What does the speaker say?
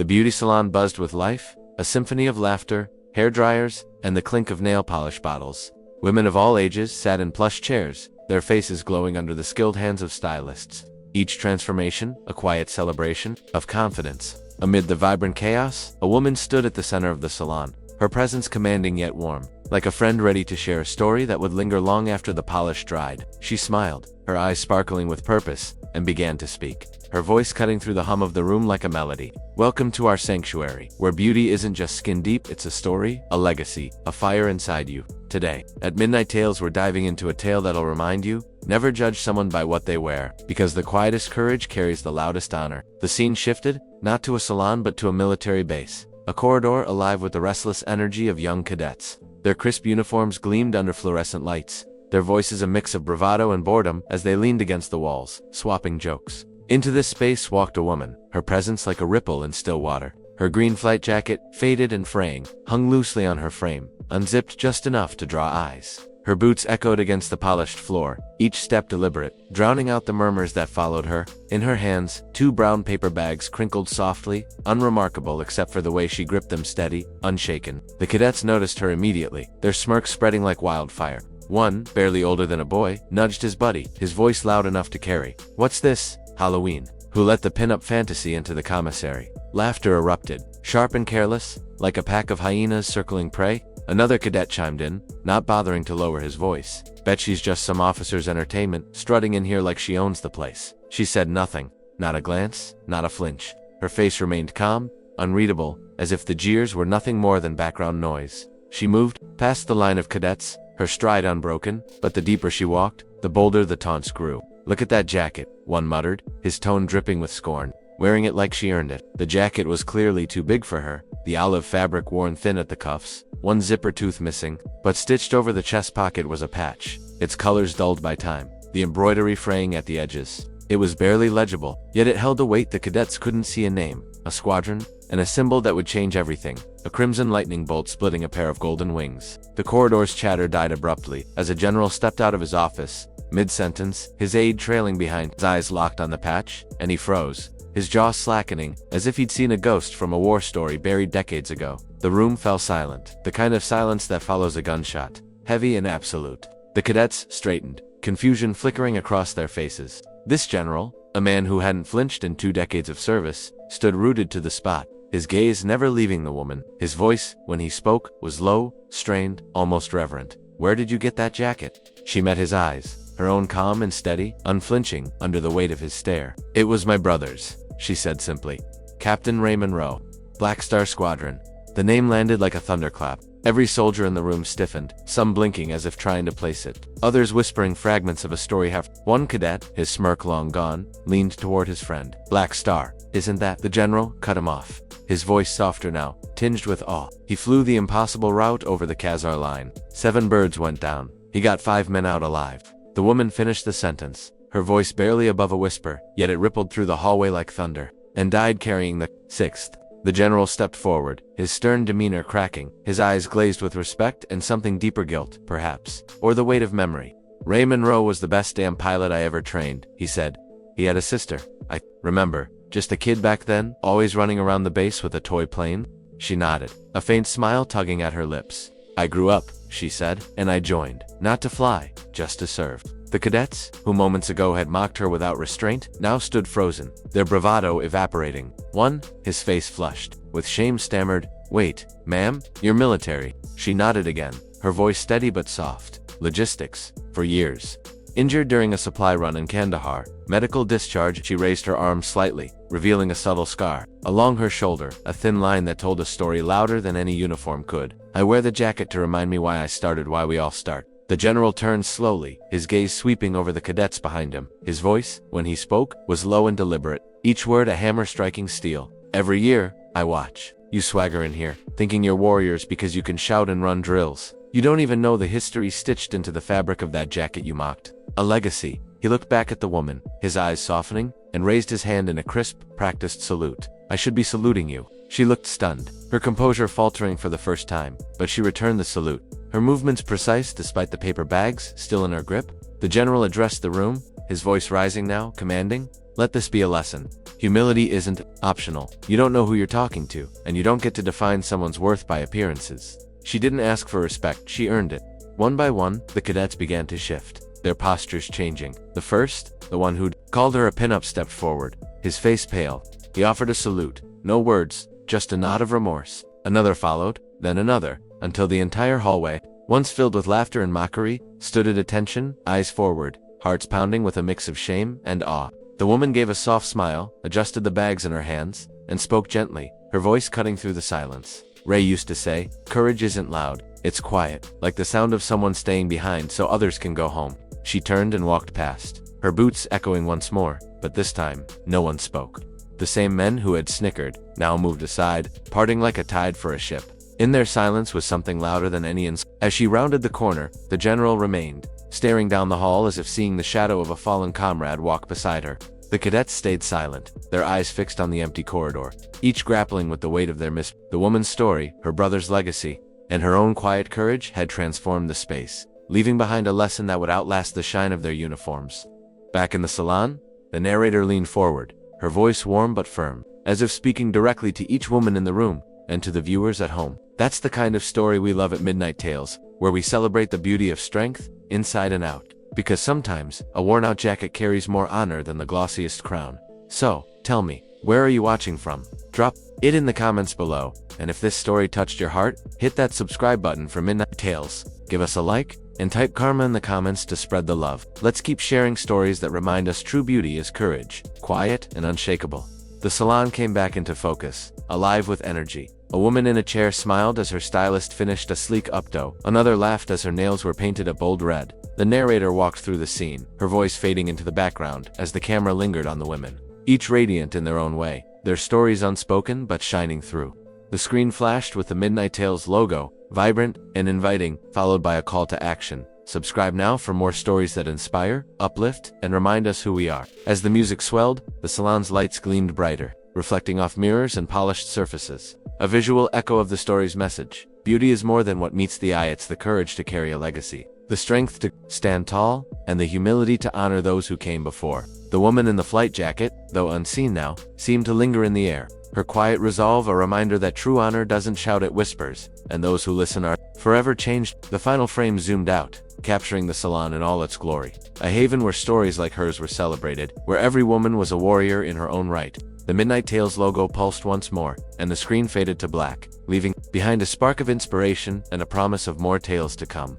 The beauty salon buzzed with life, a symphony of laughter, hair dryers, and the clink of nail polish bottles. Women of all ages sat in plush chairs, their faces glowing under the skilled hands of stylists. Each transformation, a quiet celebration of confidence. Amid the vibrant chaos, a woman stood at the center of the salon, her presence commanding yet warm, like a friend ready to share a story that would linger long after the polish dried. She smiled, her eyes sparkling with purpose, and began to speak, her voice cutting through the hum of the room like a melody. Welcome to our sanctuary, where beauty isn't just skin deep, it's a story, a legacy, a fire inside you. Today, at MidnightTales, we're diving into a tale that'll remind you, never judge someone by what they wear, because the quietest courage carries the loudest honor. The scene shifted, not to a salon but to a military base, a corridor alive with the restless energy of young cadets. Their crisp uniforms gleamed under fluorescent lights, their voices a mix of bravado and boredom as they leaned against the walls, swapping jokes. Into this space walked a woman, her presence like a ripple in still water. Her green flight jacket, faded and fraying, hung loosely on her frame, unzipped just enough to draw eyes. Her boots echoed against the polished floor, each step deliberate, drowning out the murmurs that followed her. In her hands, 2 brown paper bags crinkled softly, unremarkable except for the way she gripped them steady, unshaken. The cadets noticed her immediately, their smirks spreading like wildfire. One, barely older than a boy, nudged his buddy, his voice loud enough to carry. "What's this? Halloween?" Who let the pin-up fantasy into the commissary? Laughter erupted, sharp and careless, like a pack of hyenas circling prey. Another cadet chimed in, not bothering to lower his voice. "Bet she's just some officer's entertainment, strutting in here like she owns the place." She said nothing, not a glance, not a flinch. Her face remained calm, unreadable, as if the jeers were nothing more than background noise. She moved, past the line of cadets, her stride unbroken, but the deeper she walked, the bolder the taunts grew. "Look at that jacket," one muttered, his tone dripping with scorn. Wearing it like she earned it. The jacket was clearly too big for her, the olive fabric worn thin at the cuffs, one zipper tooth missing, but stitched over the chest pocket was a patch, its colors dulled by time, the embroidery fraying at the edges. It was barely legible, yet it held a weight the cadets couldn't see. A name, a squadron, and a symbol that would change everything, a crimson lightning bolt splitting a pair of golden wings. The corridor's chatter died abruptly, as a general stepped out of his office, mid-sentence, his aide trailing behind, his eyes locked on the patch, and he froze, his jaw slackening, as if he'd seen a ghost from a war story buried decades ago. The room fell silent, the kind of silence that follows a gunshot, heavy and absolute. The cadets straightened, confusion flickering across their faces. This general, a man who hadn't flinched in 2 decades of service, stood rooted to the spot, his gaze never leaving the woman. His voice, when he spoke, was low, strained, almost reverent. "Where did you get that jacket?" She met his eyes, her own calm and steady, unflinching, under the weight of his stare. "It was my brother's," she said simply. "Captain Ray Monroe, Black Star Squadron." The name landed like a thunderclap. Every soldier in the room stiffened, some blinking as if trying to place it, others whispering fragments of a story half. One cadet, his smirk long gone, leaned toward his friend. "Black Star, isn't that?" The general cut him off, his voice softer now, tinged with awe. "He flew the impossible route over the Khazar line. 7 birds went down. He got 5 men out alive." The woman finished the sentence, her voice barely above a whisper, yet it rippled through the hallway like thunder, "and died carrying the 6th. The general stepped forward, his stern demeanor cracking, his eyes glazed with respect and something deeper, guilt, perhaps, or the weight of memory. "Ray Monroe was the best damn pilot I ever trained," he said. "He had a sister. I remember, just a kid back then, always running around the base with a toy plane." She nodded, a faint smile tugging at her lips. "I grew up," she said, "and I joined, not to fly, just to serve." The cadets, who moments ago had mocked her without restraint, now stood frozen, their bravado evaporating. One, his face flushed, with shame stammered, "Wait, ma'am, you're military." She nodded again, her voice steady but soft. "Logistics, for years. Injured during a supply run in Kandahar, medical discharge." She raised her arm slightly, revealing a subtle scar. Along her shoulder, a thin line that told a story louder than any uniform could. "I wear the jacket to remind me why I started, why we all start." The general turned slowly, his gaze sweeping over the cadets behind him. His voice, when he spoke, was low and deliberate, each word a hammer striking steel. "Every year, I watch. You swagger in here, thinking you're warriors because you can shout and run drills. You don't even know the history stitched into the fabric of that jacket you mocked. A legacy." He looked back at the woman, his eyes softening, and raised his hand in a crisp, practiced salute. "I should be saluting you." She looked stunned, her composure faltering for the first time, but she returned the salute, her movements precise despite the paper bags still in her grip. The general addressed the room, his voice rising now, commanding, Let this be a lesson. Humility isn't optional. You don't know who you're talking to, and you don't get to define someone's worth by appearances. She didn't ask for respect, she earned it. One by one, the cadets began to shift, their postures changing. The first, the one who'd called her a pinup, stepped forward, his face pale. He offered a salute. No words, just a nod of remorse. Another followed, then another, until the entire hallway, once filled with laughter and mockery, stood at attention, eyes forward, hearts pounding with a mix of shame and awe. The woman gave a soft smile, adjusted the bags in her hands, and spoke gently, her voice cutting through the silence. Ray used to say, "Courage isn't loud, it's quiet, like the sound of someone staying behind so others can go home." She turned and walked past, her boots echoing once more, but this time, no one spoke. The same men who had snickered now moved aside, parting like a tide for a ship. In their silence was something louder than any insult. As she rounded the corner, the general remained, staring down the hall as if seeing the shadow of a fallen comrade walk beside her. The cadets stayed silent, their eyes fixed on the empty corridor, each grappling with the weight of their The woman's story, her brother's legacy, and her own quiet courage had transformed the space, leaving behind a lesson that would outlast the shine of their uniforms. Back in the salon, the narrator leaned forward, her voice warm but firm, as if speaking directly to each woman in the room and to the viewers at home. That's the kind of story we love at Midnight Tales, where we celebrate the beauty of strength, inside and out. Because sometimes, a worn-out jacket carries more honor than the glossiest crown. So, tell me, where are you watching from? Drop it in the comments below, and if this story touched your heart, hit that subscribe button for Midnight Tales, give us a like, and type karma in the comments to spread the love. Let's keep sharing stories that remind us true beauty is courage, quiet and unshakable. The salon came back into focus, alive with energy. A woman in a chair smiled as her stylist finished a sleek updo. Another laughed as her nails were painted a bold red. The narrator walked through the scene, her voice fading into the background as the camera lingered on the women, each radiant in their own way, their stories unspoken but shining through. The screen flashed with the Midnight Tales logo, vibrant and inviting, followed by a call to action. Subscribe now for more stories that inspire, uplift, and remind us who we are. As the music swelled, the salon's lights gleamed brighter, reflecting off mirrors and polished surfaces. A visual echo of the story's message. Beauty is more than what meets the eye, it's the courage to carry a legacy, the strength to stand tall, and the humility to honor those who came before. The woman in the flight jacket, though unseen now, seemed to linger in the air, her quiet resolve a reminder that true honor doesn't shout, it whispers, and those who listen are forever changed. The final frame zoomed out, capturing the salon in all its glory. A haven where stories like hers were celebrated, where every woman was a warrior in her own right. The Midnight Tales logo pulsed once more, and the screen faded to black, leaving behind a spark of inspiration and a promise of more tales to come.